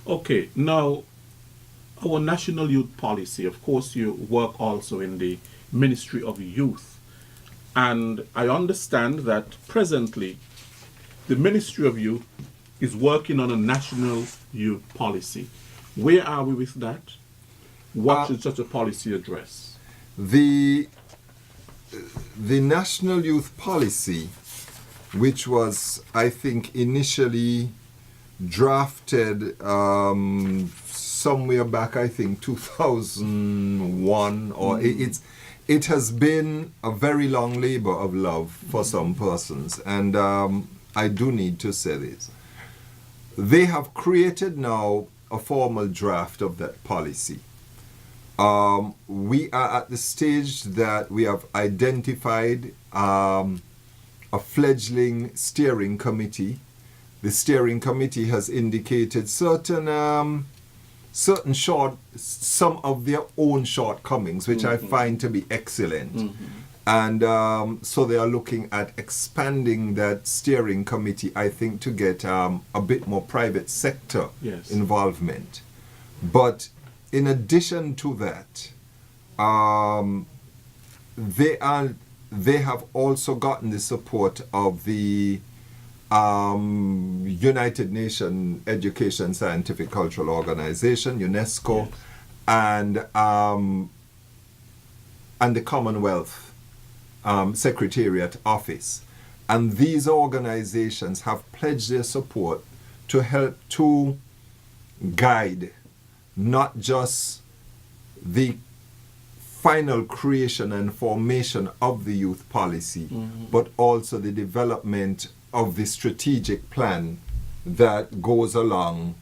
Okay, now our national youth policy, of course, you work also in the Ministry of Youth. And I understand that presently the Ministry of Youth is working on a national youth policy. Where are we with that? What should such a policy address? The National Youth Policy, which was, I think, initially drafted somewhere back, I think 2001, or it has been a very long labor of love for some persons, and I do need to say this. They have created now a formal draft of that policy. We are at the stage that we have identified a fledgling steering committee. The steering committee has indicated some of their own shortcomings, which I find to be excellent. And so they are looking at expanding that steering committee, I think, to get a bit more private sector involvement. But in addition to that, they have also gotten the support of the United Nations Education, Scientific, Cultural Organization, UNESCO, and the Commonwealth Secretariat Office. And these organizations have pledged their support to help to guide not just the final creation and formation of the youth policy, but also the development of the strategic plan that goes along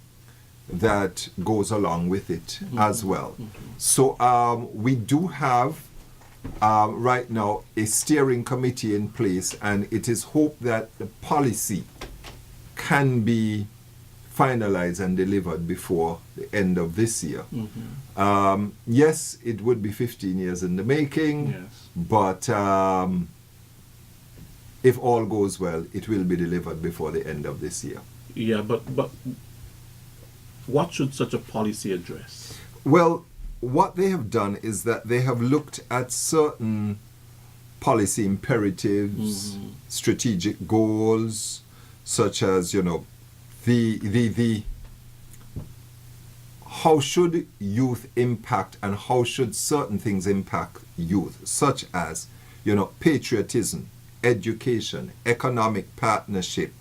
with it as well. So we do have right now a steering committee in place, and it is hoped that the policy can be finalized and delivered before the end of this year. Yes, it would be 15 years in the making, but if all goes well, it will be delivered before the end of this year. Yeah, but what should such a policy address? Well, what they have done is that they have looked at certain policy imperatives, strategic goals, such as, the how should youth impact and how should certain things impact youth, such as, patriotism, education, economic partnership,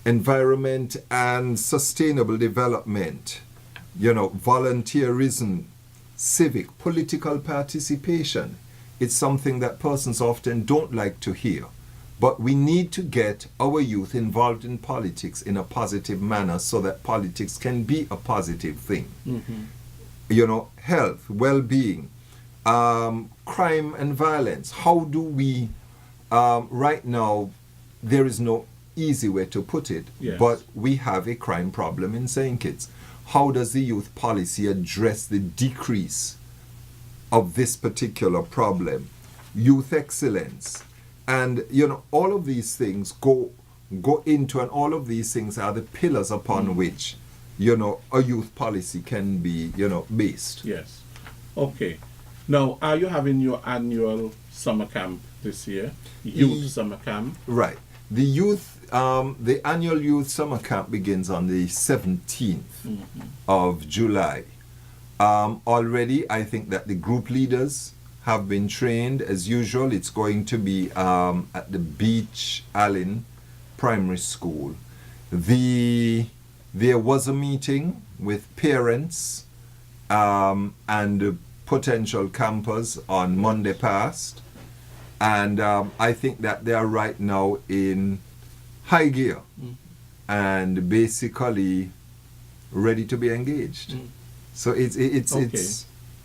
environment and sustainable development, volunteerism, civic, political participation. It's something that persons often don't like to hear. But we need to get our youth involved in politics in a positive manner so that politics can be a positive thing. Health, well-being, crime and violence. How do we, right now, there is no easy way to put it, but we have a crime problem in St. Kitts. How does the youth policy address the decrease of this particular problem? Youth excellence. And, all of these things go into, and all of these things are the pillars upon which, a youth policy can be, based. Yes. Okay. Now, are you having your annual summer camp this year? Youth summer camp? Right. The annual youth summer camp begins on the 17th of July. Already, I think that the group leaders have been trained. As usual, it's going to be at the Beach Allen Primary School. There was a meeting with parents and potential campers on Monday past, and I think that they are right now in high gear and basically ready to be engaged. So it's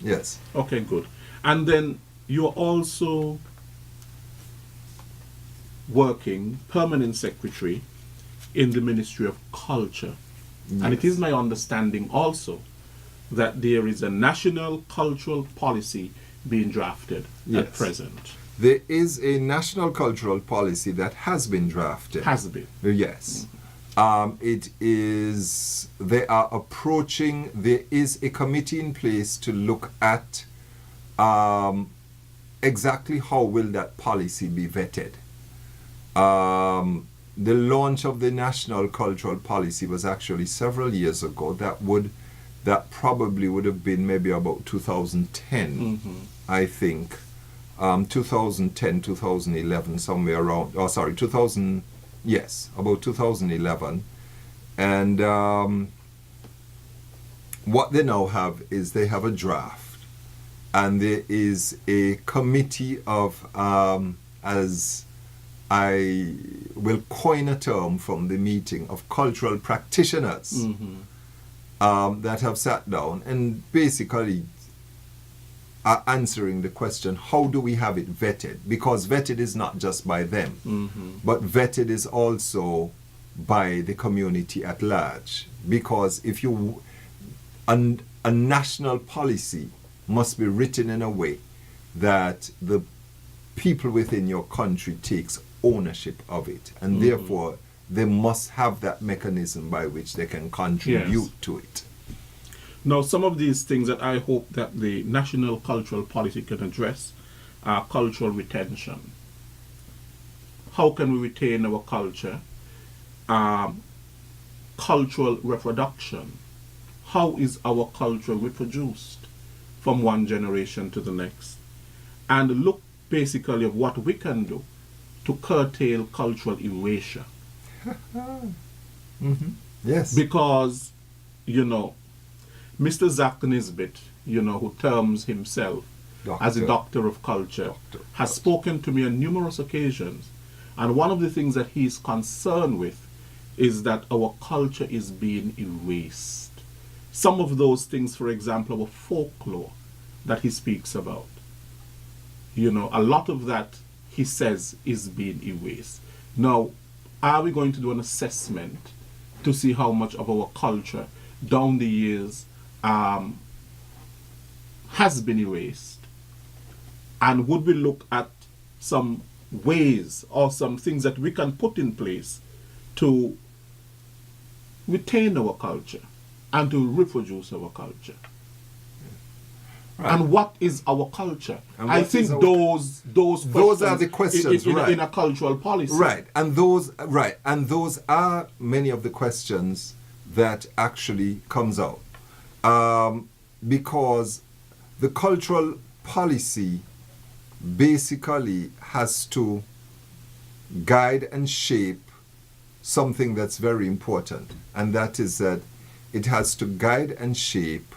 yes. Okay, good. And then you're also working permanent secretary in the Ministry of Culture. Yes. And it is my understanding also that there is a national cultural policy being drafted at present. There is a national cultural policy that has been drafted. Has been? Yes. They are approaching, there is a committee in place to look at exactly how will that policy be vetted. The launch of the National Cultural Policy was actually several years ago. That probably would have been maybe about 2010, I think. 2010, 2011, somewhere around, 2000, yes, about 2011. And what they now have is they have a draft. And there is a committee of, as I will coin a term from the meeting, of cultural practitioners that have sat down and basically are answering the question, how do we have it vetted? Because vetted is not just by them, but vetted is also by the community at large. Because if you, a national policy must be written in a way that the people within your country takes ownership of it, and therefore they must have that mechanism by which they can contribute to it. Now, some of these things that I hope that the national cultural policy can address are cultural retention. How can we retain our culture? Cultural reproduction. How is our culture reproduced from one generation to the next? And look basically of what we can do to curtail cultural erasure. Yes. Because, Mr. Zach Nisbet, who terms himself as a doctor of culture, has spoken to me on numerous occasions. And one of the things that he's concerned with is that our culture is being erased. Some of those things, for example, our folklore that he speaks about, a lot of that, he says, is being erased. Now, are we going to do an assessment to see how much of our culture down the years has been erased? And would we look at some ways or some things that we can put in place to retain our culture and to reproduce our culture? Right. And what is our culture? I think those are the questions in a cultural policy. Right, and those are many of the questions that actually comes out, because the cultural policy basically has to guide and shape something that's very important, and that is that it has to guide and shape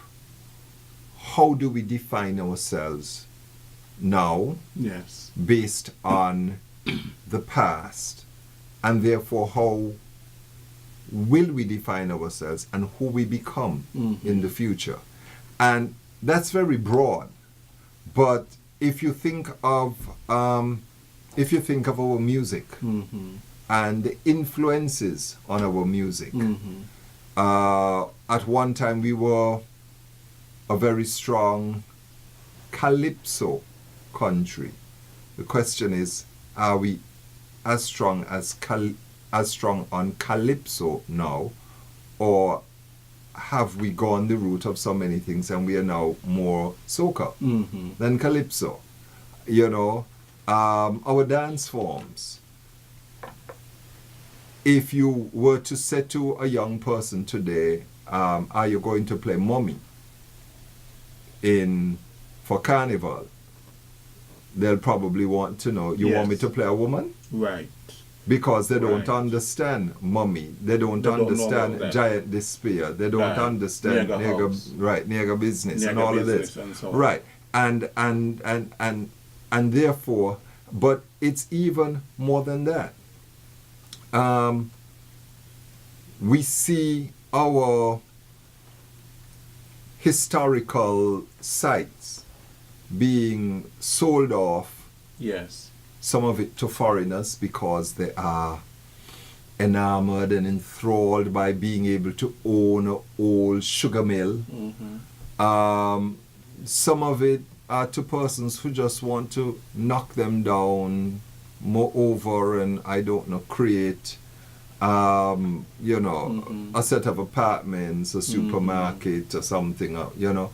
how do we define ourselves now, yes, based on the past, and therefore how will we define ourselves and who we become in the future. And that's very broad, but if you think of our music and the influences on our music, at one time we were a very strong calypso country. The question is, are we as strong on calypso now, or have we gone the route of so many things and we are now more soca than calypso? Our dance forms. If you were to say to a young person today, are you going to play mummy for carnival? They'll probably want to know, you want me to play a woman? Right. Because they don't understand mummy. They don't understand giant despair. They don't understand nigger business and all of this. And so right. And therefore, but it's even more than that. We see our historical sites being sold off, yes, some of it to foreigners because they are enamored and enthralled by being able to own an old sugar mill. Some of it are to persons who just want to knock them down, moreover, and create you know, a set of apartments, a supermarket, or something, you know.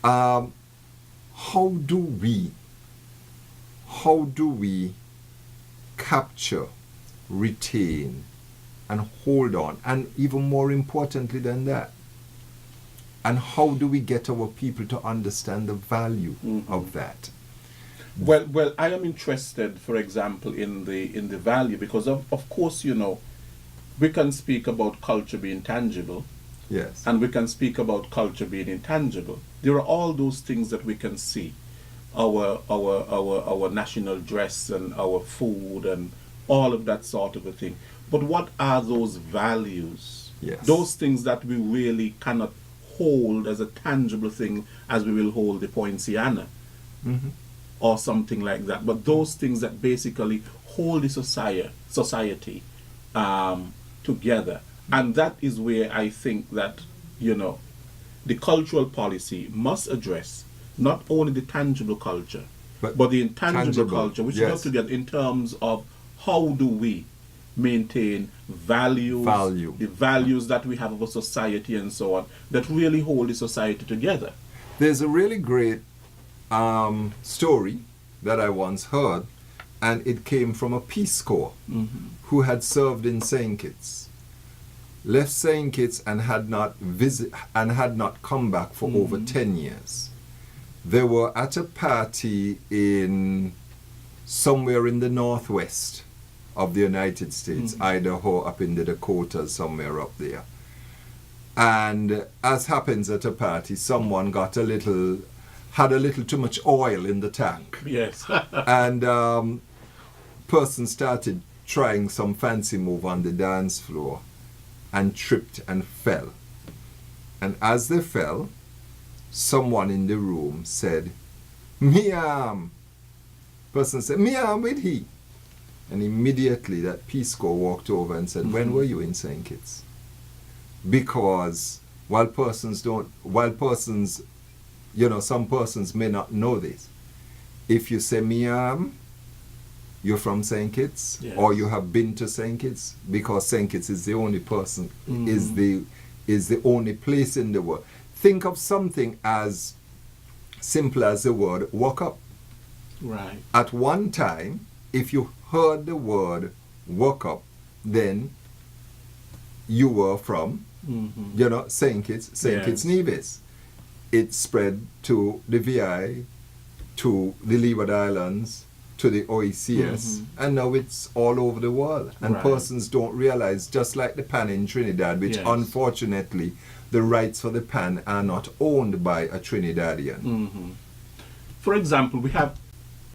How do we capture, retain, and hold on, and even more importantly than that, and how do we get our people to understand the value of that? Well, I am interested, for example, in the value, because of course, you know, we can speak about culture being tangible, yes, and we can speak about culture being intangible. There are all those things that we can see, our national dress and our food and all of that sort of a thing. But what are those values? Yes. Those things that we really cannot hold as a tangible thing, as we will hold the poinciana. Or something like that. But those things that basically hold the society together. And that is where I think that, you know, the cultural policy must address not only the tangible culture, but the intangible culture, which yes, is together in terms of how do we maintain values, the values that we have of a society and so on, that really hold the society together. There's a really great story that I once heard, and it came from a Peace Corps who had served in St. Kitts, left St. Kitts and had not come back for over 10 years. They were at a party in somewhere in the northwest of the United States, Idaho, up in the Dakotas, somewhere up there. And as happens at a party, someone had a little too much oil in the tank. Yes. And person started trying some fancy move on the dance floor and tripped and fell. And as they fell, someone in the room said, "Miam." Person said, "Miam with he." And immediately that Peace Corps walked over and said, "When were you in St. Kitts?" Because while persons, you know, some persons may not know this. If you say Miam, you're from St. Kitts, yes, or you have been to St. Kitts, because St. Kitts is the only person, is the only place in the world. Think of something as simple as the word "woke up." Right. At one time, if you heard the word "woke up," then you were from, you know, St. Kitts, St. Kitts Nevis. It spread to the VI, to the Leeward Islands, to the OECS, and now it's all over the world. And persons don't realize, just like the pan in Trinidad, which unfortunately the rights for the pan are not owned by a Trinidadian. For example, we have